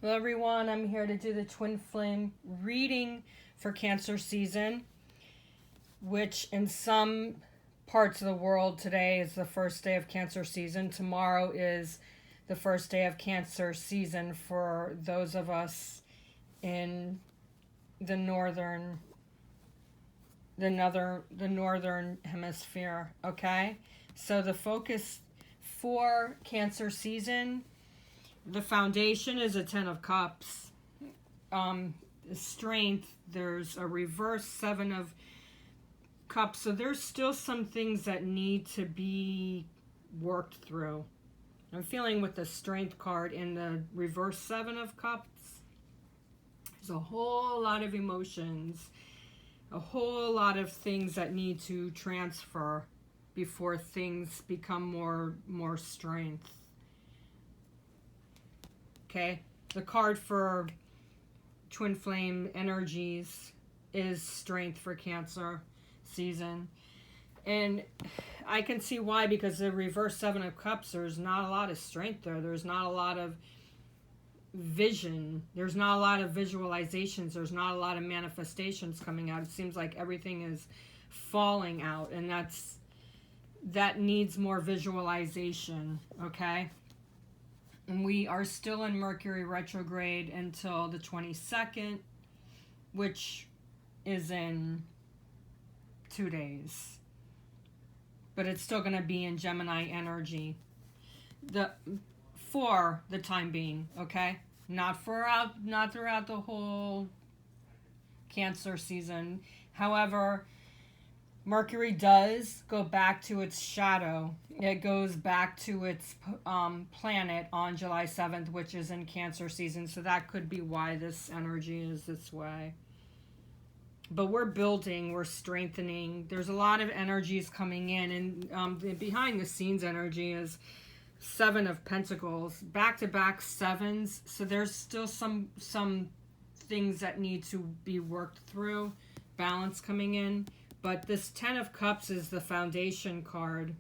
Hello, everyone. I'm here to do the Twin Flame reading for Cancer season, which in some parts of the world today is the first day of Cancer season. Tomorrow is the first day of Cancer season for those of us in the northern hemisphere. Okay, so the focus for Cancer season, the foundation is a Ten of Cups. Strength, there's a reverse Seven of Cups, so there's still some things that need to be worked through. I'm feeling with the Strength card in the reverse Seven of Cups, there's a whole lot of emotions, a whole lot of things that need to transfer before things become more strength. Okay, the card for Twin Flame energies is Strength for Cancer season. And I can see why, because the reverse Seven of Cups, there's not a lot of strength there. There's not a lot of vision. There's not a lot of visualizations. There's not a lot of manifestations coming out. It seems like everything is falling out, and that needs more visualization, okay? And we are still in Mercury retrograde until the 22nd, which is in 2 days. But it's still going to be in Gemini energy for the time being, okay? Not throughout the whole Cancer season. However, Mercury does go back to its shadow. It goes back to its planet on July 7th, which is in Cancer season. So that could be why this energy is this way. But we're building, we're strengthening. There's a lot of energies coming in. And the behind the scenes energy is Seven of Pentacles. Back-to-back sevens. So there's still some things that need to be worked through. Balance coming in. But this Ten of Cups is the foundation card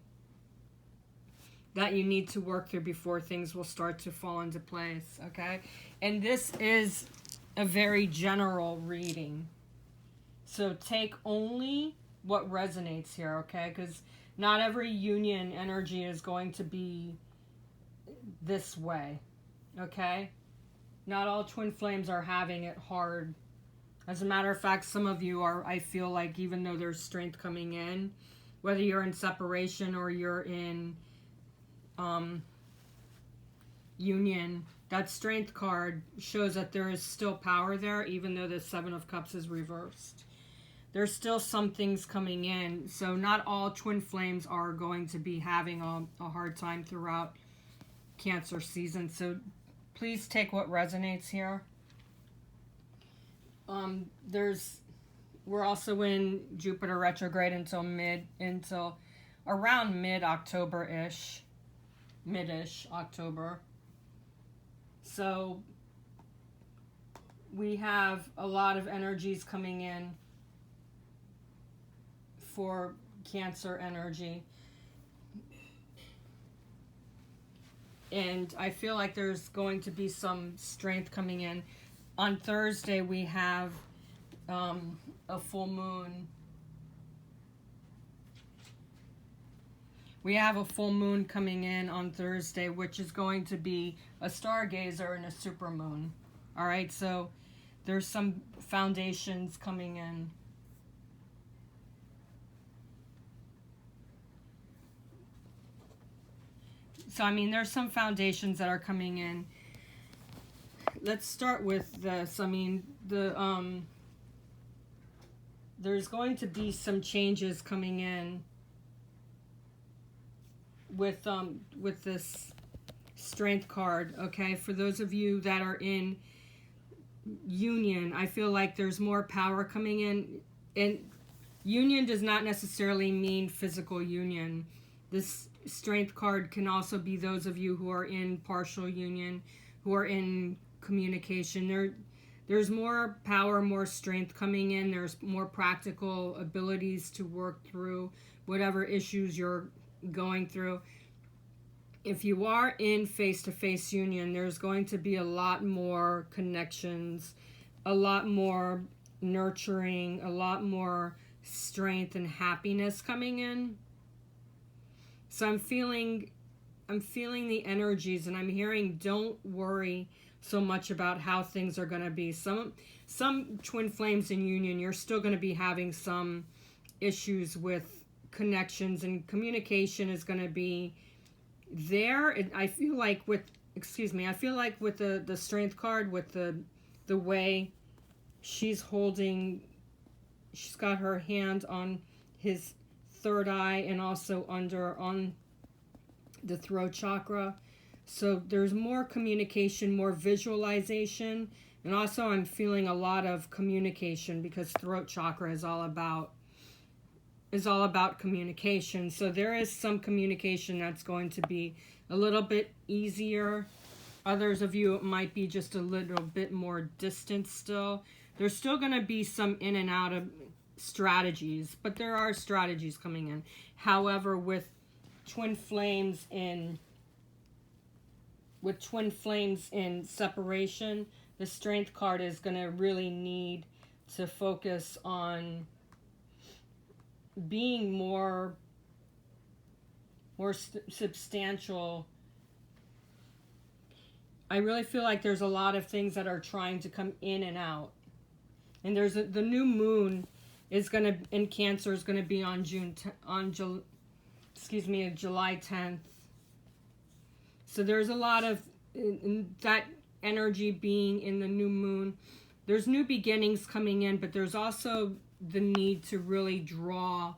that you need to work through before things will start to fall into place, okay? And this is a very general reading. So take only what resonates here, okay? Because not every union energy is going to be this way, okay? Not all twin flames are having it hard. As a matter of fact, some of you are, I feel like, even though there's strength coming in, whether you're in separation or you're in union, that strength card shows that there is still power there, even though the Seven of Cups is reversed. There's still some things coming in, so not all twin flames are going to be having a hard time throughout Cancer season. So please take what resonates here. We're also in Jupiter retrograde until around mid-October-ish, mid-ish October. So we have a lot of energies coming in for Cancer energy. And I feel like there's going to be some strength coming in. On Thursday, we have a full moon. We have a full moon coming in on Thursday, which is going to be a stargazer and a supermoon. All right, so there's some foundations coming in. So, I mean, there's some foundations that are coming in. Let's start with this. I mean, there's going to be some changes coming in with this strength card, okay? For those of you that are in union, I feel like there's more power coming in. And union does not necessarily mean physical union. This strength card can also be those of you who are in partial union, who are in communication. There's more power, more strength coming in. There's more practical abilities to work through whatever issues you're going through. if you are in face-to-face union, there's going to be a lot more connections, a lot more nurturing, a lot more strength and happiness coming in. So I'm feeling the energies, and I'm hearing, don't worry so much about how things are going to be. Some twin flames in union, you're still going to be having some issues with connections, and communication is going to be there. I feel like with the strength card, with the way she's got her hand on his third eye and also on the throat chakra. So there's more communication, more visualization, and also I'm feeling a lot of communication, because throat chakra is all about communication. So there is some communication that's going to be a little bit easier. Others of you, it might be just a little bit more distant still. There's still going to be some in and out of strategies, but there are strategies coming in. However, with twin flames in separation, the strength card is going to really need to focus on being more substantial. I really feel like there's a lot of things that are trying to come in and out. And there's the new moon in Cancer is going to be on July 10th. So there's a lot of that energy being in the new moon. There's new beginnings coming in, but there's also the need to really draw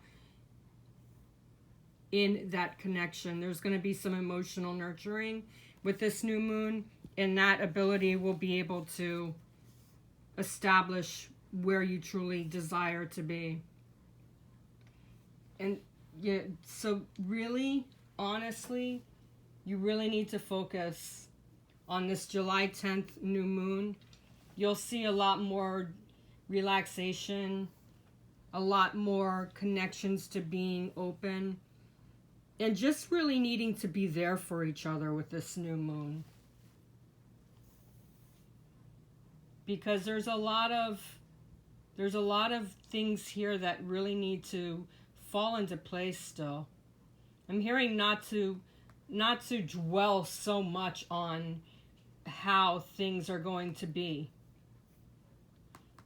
in that connection. There's going to be some emotional nurturing with this new moon, and that ability will be able to establish where you truly desire to be. And yeah, so really, honestly, you really need to focus on this July 10th new moon. You'll see a lot more relaxation, a lot more connections to being open, and just really needing to be there for each other with this new moon. Because there's a lot of things here that really need to fall into place still. I'm hearing not to dwell so much on how things are going to be.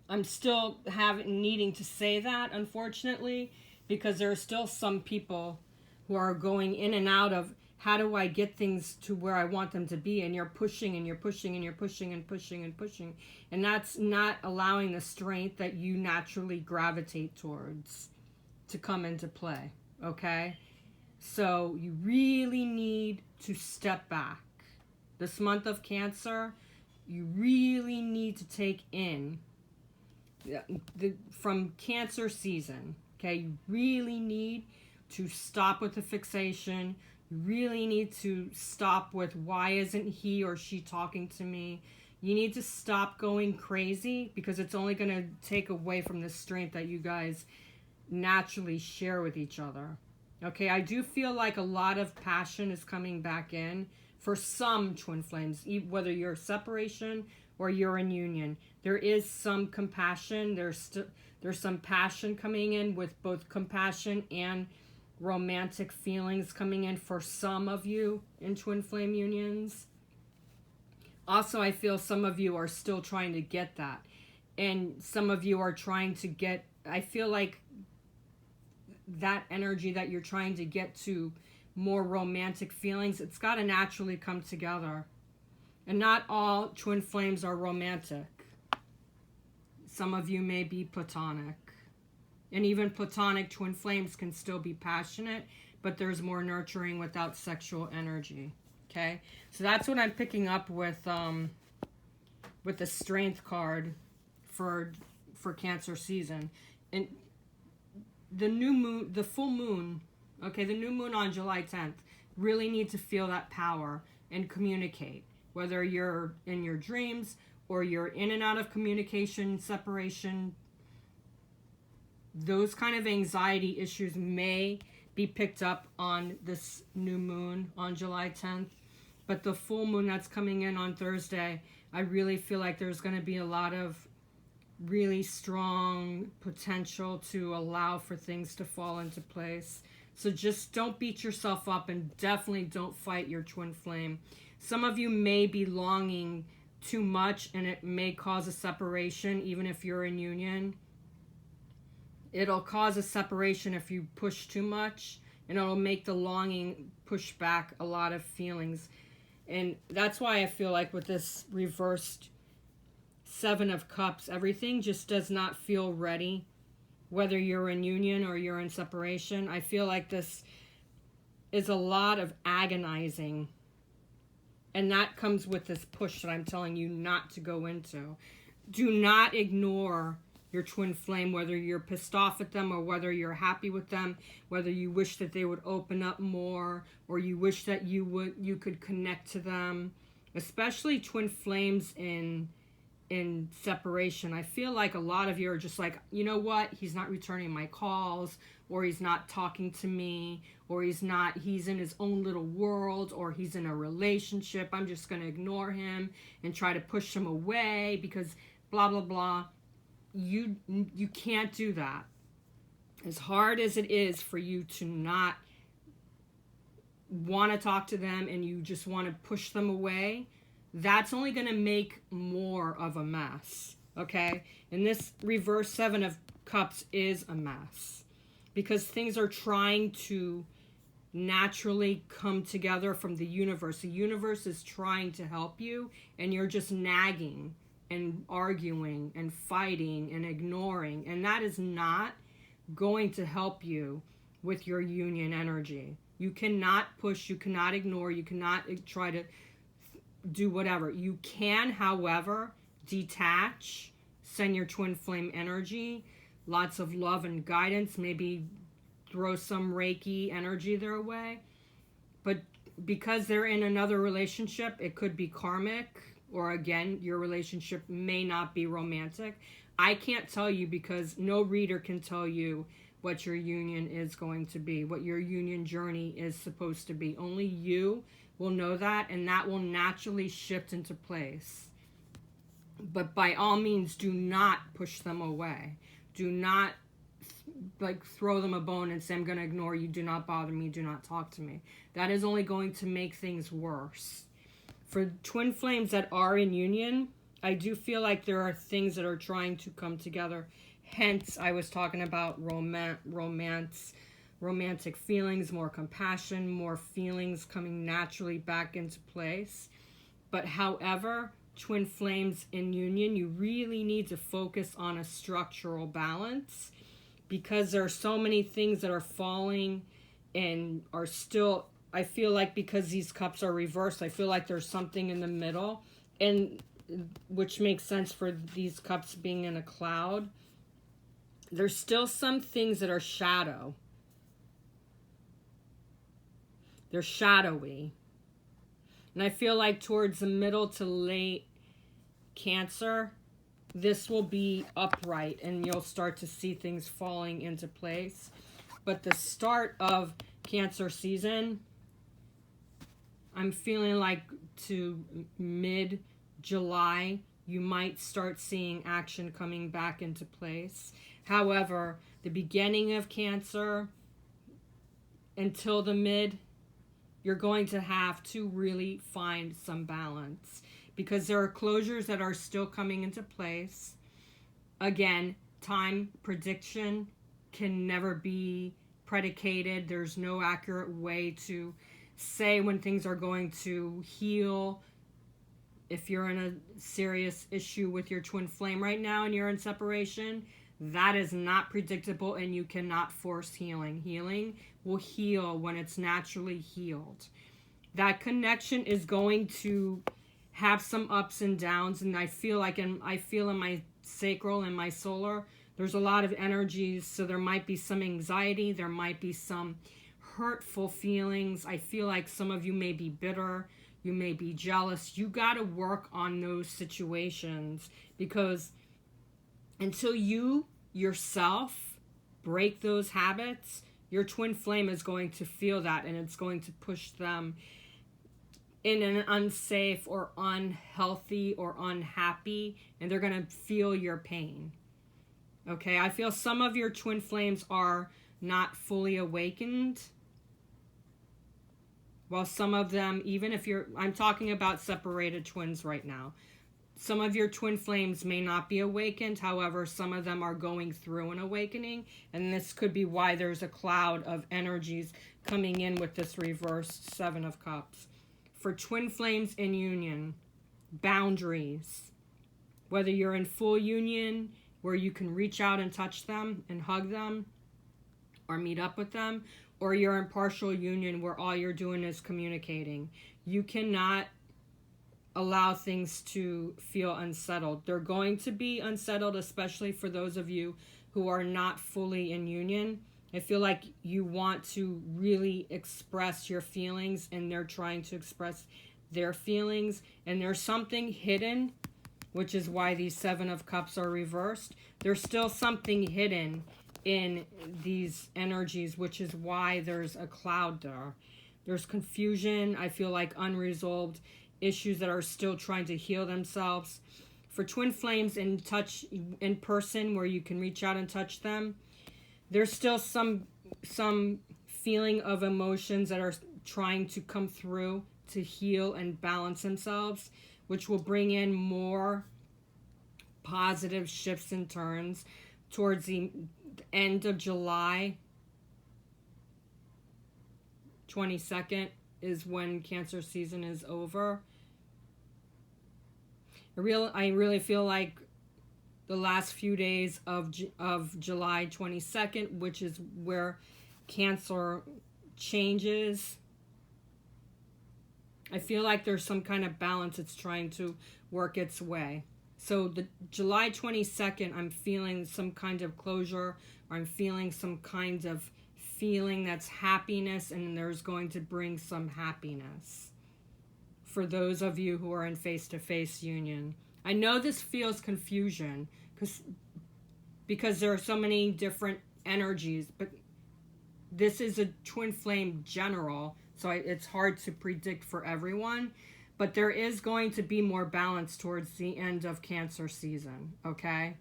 I'm still needing to say that, unfortunately, because there are still some people who are going in and out of, how do I get things to where I want them to be? And you're pushing and you're pushing and you're pushing and pushing and pushing. And that's not allowing the strength that you naturally gravitate towards to come into play. Okay? So you really need to step back. This month of Cancer, you really need to take in from Cancer season. Okay? You really need to stop with the fixation. You really need to stop with, why isn't he or she talking to me? You need to stop going crazy, because it's only going to take away from the strength that you guys naturally share with each other. Okay, I do feel like a lot of passion is coming back in for some twin flames, whether you're separation or you're in union. There is some compassion. There's some passion coming in, with both compassion and romantic feelings coming in for some of you in twin flame unions. Also, I feel some of you are still trying to get that, and some of you are trying to get, I feel like that energy that you're trying to get to more romantic feelings, it's got to naturally come together. And not all twin flames are romantic. Some of you may be platonic. And even platonic twin flames can still be passionate, but there's more nurturing without sexual energy. Okay? So that's what I'm picking up with the strength card for Cancer season. And the new moon, the full moon, okay, the new moon on July 10th, really need to feel that power and communicate. Whether you're in your dreams or you're in and out of communication, separation, those kind of anxiety issues may be picked up on this new moon on July 10th. But the full moon that's coming in on Thursday, I really feel like there's going to be a lot of really strong potential to allow for things to fall into place. So just don't beat yourself up, and definitely don't fight your twin flame. Some of you may be longing too much, and it may cause a separation even if you're in union. It'll cause a separation if you push too much, and it'll make the longing push back a lot of feelings. And that's why I feel like with this reversed Seven of Cups, everything just does not feel ready. Whether you're in union or you're in separation, I feel like this is a lot of agonizing. And that comes with this push that I'm telling you not to go into. Do not ignore your twin flame, whether you're pissed off at them or whether you're happy with them, whether you wish that they would open up more or you wish that you could connect to them, especially twin flames in separation. I feel like a lot of you are just like, you know what, he's not returning my calls, or he's not talking to me, or he's in his own little world, or he's in a relationship. I'm just going to ignore him and try to push him away because blah blah blah. You can't do that. As hard as it is for you to not want to talk to them and you just want to push them away, that's only going to make more of a mess, okay? And this reverse Seven of Cups is a mess because things are trying to naturally come together from the universe. The universe is trying to help you, and you're just nagging and arguing and fighting and ignoring, and that is not going to help you with your union energy. You cannot push, you cannot ignore, you cannot try to do whatever. You can, however, detach, send your twin flame energy, lots of love and guidance, maybe throw some Reiki energy their way. But because they're in another relationship, it could be karmic, or again, your relationship may not be romantic. I can't tell you because no reader can tell you what your union is going to be, what your union journey is supposed to be. Only you will know that, and that will naturally shift into place. But by all means, do not push them away. Do not throw them a bone and say, I'm going to ignore you, do not bother me, do not talk to me. That is only going to make things worse. For twin flames that are in union, I do feel like there are things that are trying to come together. Hence, I was talking about romance, romantic feelings, more compassion, more feelings coming naturally back into place. But however, twin flames in union, you really need to focus on a structural balance because there are so many things that are falling and are still, I feel like because these cups are reversed, I feel like there's something in the middle, and which makes sense for these cups being in a cloud. There's still some things that are shadow. They're shadowy. And I feel like towards the middle to late Cancer, this will be upright and you'll start to see things falling into place. But the start of Cancer season, I'm feeling like to mid-July, you might start seeing action coming back into place. However, the beginning of Cancer until the mid, you're going to have to really find some balance because there are closures that are still coming into place. Again, time prediction can never be predicated. There's no accurate way to say when things are going to heal. If you're in a serious issue with your twin flame right now and you're in separation, that is not predictable and you cannot force healing. Healing will heal when it's naturally healed. That connection is going to have some ups and downs, and I feel in my sacral and my solar, there's a lot of energies, so there might be some anxiety, there might be some hurtful feelings. I feel like some of you may be bitter, you may be jealous. You got to work on those situations because until you yourself break those habits, Your twin flame is going to feel that, and it's going to push them in an unsafe or unhealthy or unhappy, and they're going to feel your pain. Okay, I feel some of your twin flames are not fully awakened, while some of them, even if I'm talking about separated twins right now. Some of your twin flames may not be awakened. However, some of them are going through an awakening. And this could be why there's a cloud of energies coming in with this reversed Seven of Cups. For twin flames in union, boundaries. Whether you're in full union, where you can reach out and touch them and hug them, or meet up with them, or you're in partial union where all you're doing is communicating. You cannot allow things to feel unsettled. They're going to be unsettled, especially for those of you who are not fully in union. I feel like you want to really express your feelings, and they're trying to express their feelings, and there's something hidden, which is why these Seven of Cups are reversed. There's still something hidden in these energies, which is why there's a cloud there. There's confusion. I feel like unresolved issues that are still trying to heal themselves. For twin flames in person, where you can reach out and touch them, there's still some feeling of emotions that are trying to come through to heal and balance themselves, which will bring in more positive shifts and turns towards the end of July 22nd is when Cancer season is over. I really feel like the last few days of July 22nd, which is where Cancer changes. I feel like there's some kind of balance it's trying to work its way. So the July 22nd, I'm feeling some kind of closure, or I'm feeling some kind of feeling that's happiness, and there's going to bring some happiness for those of you who are in face-to-face union. I know this feels confusion because there are so many different energies, but this is a twin flame general, so it's hard to predict for everyone. But there is going to be more balance towards the end of Cancer season, okay?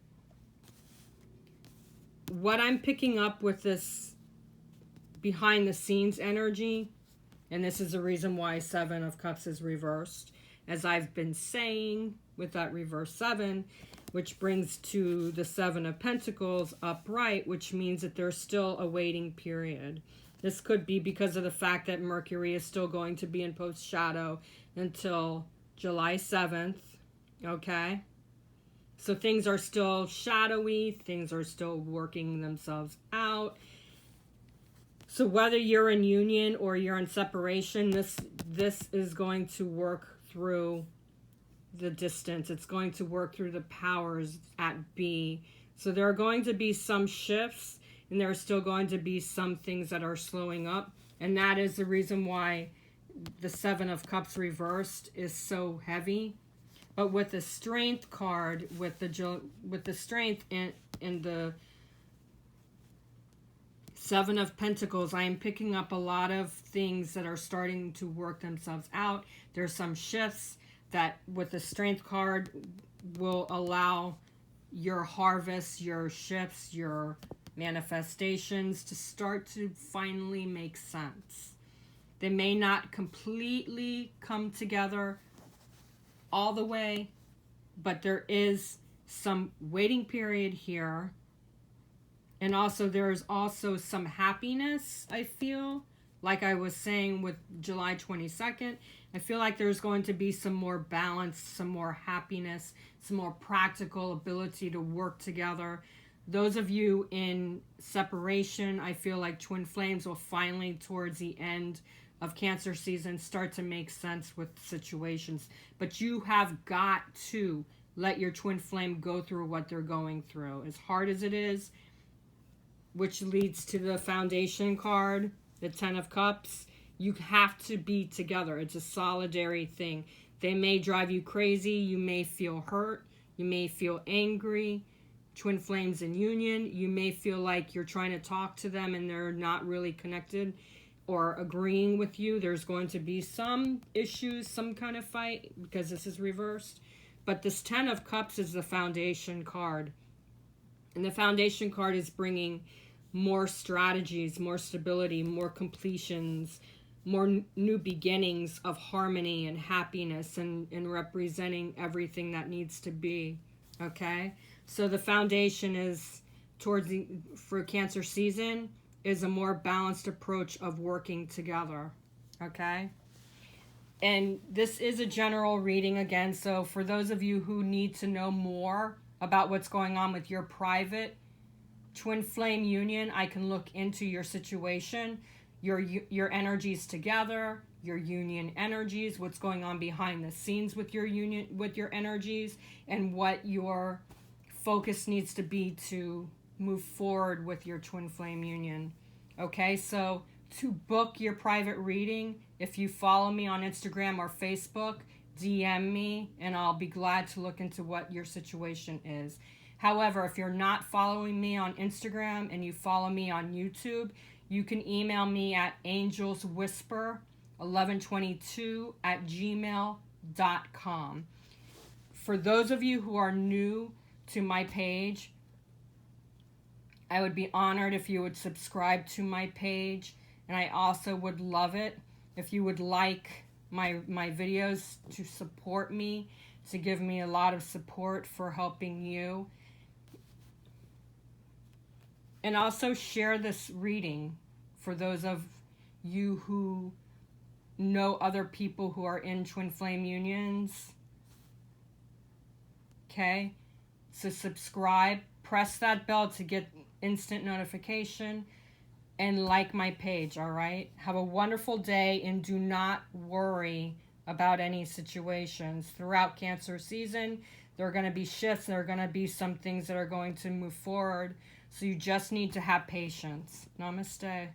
What I'm picking up with this behind the scenes energy, and this is the reason why Seven of Cups is reversed, as I've been saying with that reverse 7, which brings to the Seven of Pentacles upright, which means that there's still a waiting period. This could be because of the fact that Mercury is still going to be in post-shadow until July 7th, okay? So things are still shadowy, things are still working themselves out. So whether you're in union or you're in separation, this is going to work through the distance. It's going to work through the powers at B. So there are going to be some shifts, and there are still going to be some things that are slowing up. And that is the reason why the Seven of Cups reversed is so heavy. But with the Strength card, with the Strength in the Seven of Pentacles, I am picking up a lot of things that are starting to work themselves out. There's some shifts that with the Strength card will allow your harvest, your shifts, your manifestations to start to finally make sense. They may not completely come together all the way, but there is some waiting period here. And also there's also some happiness, I feel. Like I was saying with July 22nd, I feel like there's going to be some more balance, some more happiness, some more practical ability to work together. Those of you in separation, I feel like twin flames will finally, towards the end of Cancer season, start to make sense with situations. But you have got to let your twin flame go through what they're going through, as hard as it is, which leads to the Foundation card, the Ten of Cups. You have to be together. It's a solidary thing. They may drive you crazy. You may feel hurt. You may feel angry. twin flames in union. You may feel like you're trying to talk to them and they're not really connected or agreeing with you. There's going to be some issues, some kind of fight, because this is reversed. But this 10 of Cups is the foundation card. And the foundation card is bringing more strategies, more stability, more completions, more new beginnings of harmony and happiness, and representing everything that needs to be. Okay? So the foundation is for Cancer season is a more balanced approach of working together. Okay? And this is a general reading again, so for those of you who need to know more about what's going on with your private twin flame union, I can look into your situation, your energies together, your union energies, what's going on behind the scenes with your union, with your energies, and what your focus needs to be to move forward with your twin flame union. Okay, so to book your private reading, if you follow me on Instagram or Facebook, DM me and I'll be glad to look into what your situation is. However, if you're not following me on Instagram and you follow me on YouTube, you can email me at angelswhisper1122@gmail.com. For those of you who are new to my page, I would be honored if you would subscribe to my page, and I also would love it if you would like my videos to support me, to give me a lot of support for helping you. And also share this reading for those of you who know other people who are in twin flame unions. Okay? So subscribe, press that bell to get instant notification, and like my page, all right? Have a wonderful day, and do not worry about any situations. Throughout Cancer season, there are going to be shifts, there are going to be some things that are going to move forward, so you just need to have patience. Namaste.